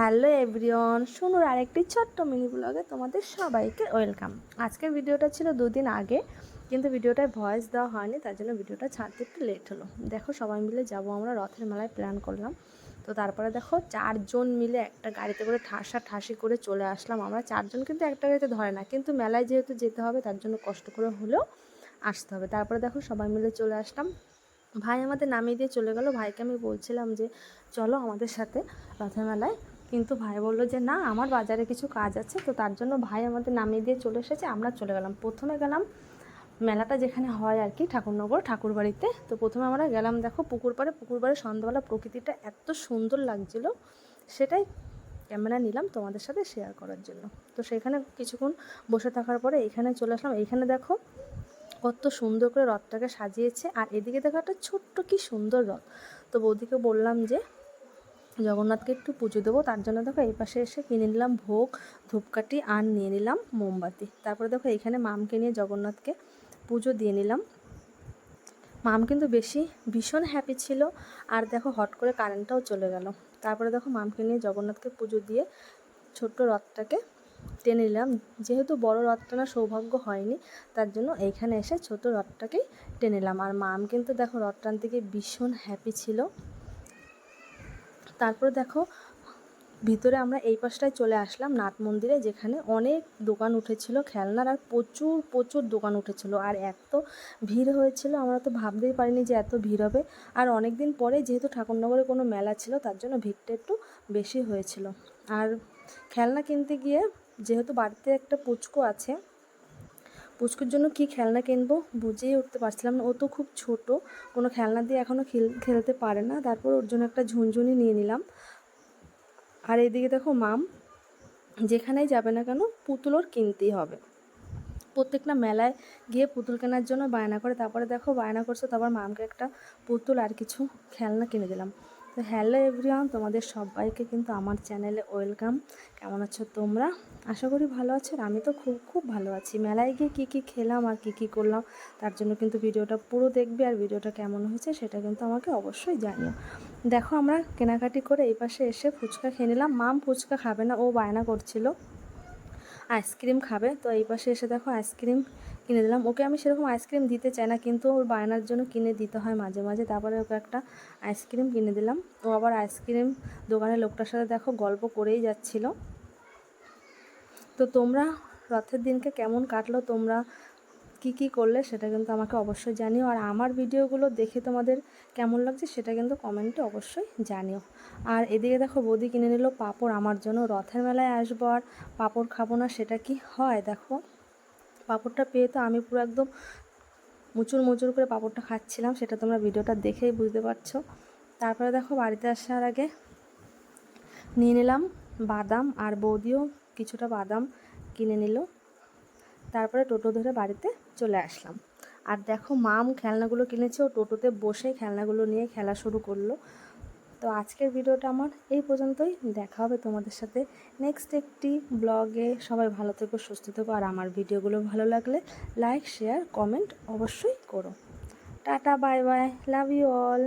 Hello everyone, শুনুর আরেকটি ছোট্ট mini ব্লগে তোমাদের সবাইকে ওয়েলকাম। আজকের ভিডিওটা ছিল দুদিন আগে, কিন্তু ভিডিওটায় ভয়েস দেওয়া হয়নি, তার জন্য ভিডিওটা ছাড়তে একটু লেট হলো। দেখো সবাই মিলে যাব আমরা রথের মেলায়, প্ল্যান করলাম। তো তারপরে দেখো 4 জন মিলে একটা গাড়িতে করে ঠাসি করে চলে আসলাম। আমরা 4 জন কিন্তু একটা গাড়িতে ধরে না, কিন্তু মেলায় যেহেতু যেতে হবে তার জন্য কষ্ট করে হলেও আসতে হবে। তারপরে দেখো সবাই মিলে চলে আসলাম। ভাই আমাদের নামিয়ে দিয়ে চলে গেল। ভাইকে আমি বলছিলাম যে চলো আমাদের সাথে রথের মেলায়, কিন্তু ভাই বললো যে না, আমার বাজারে কিছু কাজ আছে। তো তার জন্য ভাই আমাদের নামিয়ে দিয়ে চলে এসেছে, আমরা চলে গেলাম। প্রথমে গেলাম মেলাটা যেখানে হয় আর কি, ঠাকুরনগর ঠাকুরবাড়িতে। তো প্রথমে আমরা গেলাম দেখো পুকুর পাড়ে সন্ধ্যাবেলা প্রকৃতিটা এত সুন্দর লাগছিল, সেটাই ক্যামেরা নিলাম তোমাদের সাথে শেয়ার করার জন্য। তো সেখানে কিছুক্ষণ বসে থাকার পরে এখানে চলে আসলাম। এইখানে দেখো কত সুন্দর করে রথটাকে সাজিয়েছে, আর এদিকে দেখো একটা ছোট্ট কি সুন্দর রথ। তো বৌদিকে বললাম যে জগন্নাথকে একটু পুজো দেবো, তার জন্য দেখো এই পাশে এসে কিনে নিলাম ভোগ, ধূপকাঠি, আর নিয়ে নিলাম মোমবাতি। তারপরে দেখো এইখানে মামকে নিয়ে জগন্নাথকে পুজো দিয়ে নিলাম। মাম কিন্তু ভীষণ হ্যাপি ছিল। আর দেখো হট করে কারেন্টটাও চলে গেল। তারপরে দেখো মামকে নিয়ে জগন্নাথকে পুজো দিয়ে ছোট্ট রথটাকে টেনে নিলাম। যেহেতু বড় রথ টানার সৌভাগ্য হয়নি, তার জন্য এইখানে এসে ছোট রথটাকেই টেনে নিলাম। আর মাম কিন্তু দেখো রথ টানতে গিয়ে ভীষণ হ্যাপি ছিল। তারপরে দেখো ভিতরে আমরা এই পাশটায় চলে আসলাম নাট মন্দিরে, যেখানে অনেক দোকান উঠেছিল খেলনার, আর প্রচুর দোকান উঠেছিল। আর এত ভিড় হয়েছিল, আমরা তো ভাবতেই পারিনি যে এত ভিড় হবে। আর অনেক দিন পরে যেহেতু ঠাকুরনগরে কোনো মেলা ছিল, তার জন্য ভিড়টা একটু বেশি হয়েছিল। আর খেলনা কিনতে গিয়ে যেহেতু বাড়িতে একটা পুচকু আছে, পুচকুর জন্য কি খেলনা কিনবো বুঝেই উঠতে পারছিলাম না। ও তো খুব ছোট, কোনো খেলনা দিয়ে এখনও খেলতে পারে না। তারপর ওর জন্য একটা ঝুনঝুনি নিয়ে নিলাম। আর এদিকে দেখো মাম যেখানেই যাবে না কেন পুতুল ওর কিনতেই হবে। প্রত্যেকটা মেলায় গিয়ে পুতুল কেনার জন্য বায়না করে। তারপরে দেখো বায়না করছে, তারপর মামকে একটা পুতুল আর কিছু খেলনা কিনে দিলাম। তো হ্যালো এভরিওয়ান, তোমাদের সবাইকে কিন্তু আমার চ্যানেলে ওয়েলকাম। কেমন আছো তোমরা? আশা করি ভালো আছো। আর আমি তো খুব ভালো আছি। মেলায় গিয়ে কী খেলাম আর কী করলাম, তার জন্য কিন্তু ভিডিওটা পুরো দেখবে। আর ভিডিওটা কেমন হয়েছে সেটা কিন্তু আমাকে অবশ্যই জানিও। দেখো আমরা কেনাকাটি করে এই পাশে এসে ফুচকা খেয়ে নিলাম। মাম ফুচকা খাবে না, ও বায়না করছিল আইসক্রিম খাবে। তো এই পাশে এসে দেখো আইসক্রিম কিনে দিলাম। ওকে আমি সেরকম আইসক্রিম দিতে চাই না, কিন্তু ওর বায়নার জন্য কিনে দিতে হয় মাঝে মাঝে। তারপরে ওকে একটা আইসক্রিম কিনে দিলাম। ও আবার আইসক্রিম দোকানের লোকটার সাথে দেখো গল্প করেই যাচ্ছিল। তো তোমরা রথের দিনকে কেমন কাটলো, তোমরা কী করলে সেটা কিন্তু আমাকে অবশ্যই জানিও। আর আমার ভিডিওগুলো দেখে তোমাদের কেমন লাগছে সেটা কিন্তু কমেন্টে অবশ্যই জানিও। আর এদিকে দেখো বৌদি কিনে নিল পাঁপড় আমার জন্য। রথের মেলায় আসবো আর পাঁপড় খাবো না, সেটা কি হয়? দেখো পাঁপড়টা পেয়ে তো আমি পুরো একদম মুচুর করে পাঁপড়টা খাচ্ছিলাম, সেটা তোমরা ভিডিওটা দেখেই বুঝতে পারছো। তারপরে দেখো বাড়িতে আসার আগে নিয়ে নিলাম বাদাম, আর বৌদিও কিছুটা বাদাম কিনে নিল। তারপরে টোটো ধরে বাড়িতে চলে আসলাম। আর দেখো মাম খেলনাগুলো কিনেছে, ও টোটোতে বসে খেলনাগুলো নিয়ে খেলা শুরু করলো। তো আজকের ভিডিওটা আমার এই পর্যন্তই। দেখা হবে তোমাদের সাথে নেক্সট একটি ব্লগে। সবাই ভালো থেকো, সুস্থ থেকো। আর আমার ভিডিওগুলো ভালো লাগলে লাইক, শেয়ার, কমেন্ট অবশ্যই করো। Ta-ta, bye bye, love you all.